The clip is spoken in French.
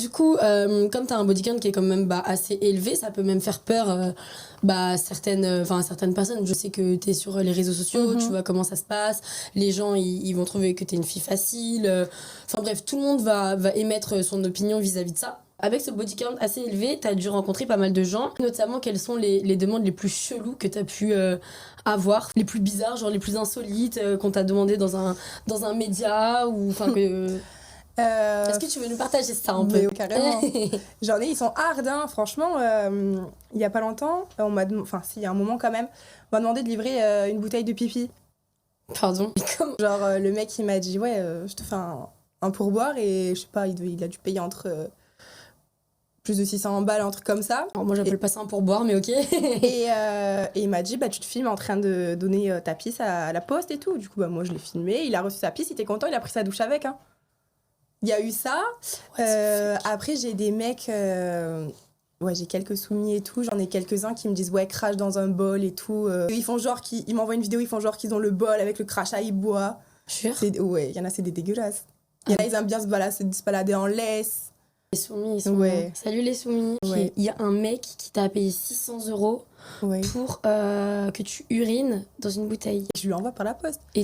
du coup, comme t'as un body count qui est quand même assez élevé, ça peut même faire peur à certaines personnes. Je sais que t'es sur les réseaux sociaux, tu vois comment ça se passe. Les gens, ils vont trouver que t'es une fille facile. Enfin bref, tout le monde va émettre son opinion vis-à-vis de ça. Avec ce body count assez élevé, t'as dû rencontrer pas mal de gens. Notamment, quelles sont les demandes les plus cheloues que t'as pu avoir, les plus bizarres, genre les plus insolites, qu'on t'a demandé dans un média ou enfin que... Est-ce que tu veux nous partager ça un peu? Carrément. J'en ai, ils sont hard, hein. Franchement, il y a pas longtemps, il y a un moment quand même, on m'a demandé de livrer une bouteille de pipi. Pardon. Genre, le mec, il m'a dit, ouais, je te fais un pourboire et je sais pas, il a dû payer entre plus de 600 balles, un truc comme ça. Alors moi, j'appelle pas ça un pourboire, mais ok. Et il m'a dit, tu te filmes en train de donner ta pisse à la poste et tout. Du coup, moi, je l'ai filmé, il a reçu sa pisse, il était content, il a pris sa douche avec, hein. Il y a eu ça. Après, j'ai des mecs... j'ai quelques soumis et tout. J'en ai quelques-uns qui me disent, ouais, crache dans un bol et tout. Ils font genre ils m'envoient une vidéo, ils font genre qu'ils ont le bol avec le crachat, ils boivent. Jure. Ouais, il y en a, c'est des dégueulasses. Il y en a, ils aiment bien se balader en laisse. Les soumis, ils sont... Ouais. Salut les soumis. Ouais. Il y a un mec qui t'a payé 600 € pour que tu urines dans une bouteille. Je lui envoie par la poste. Et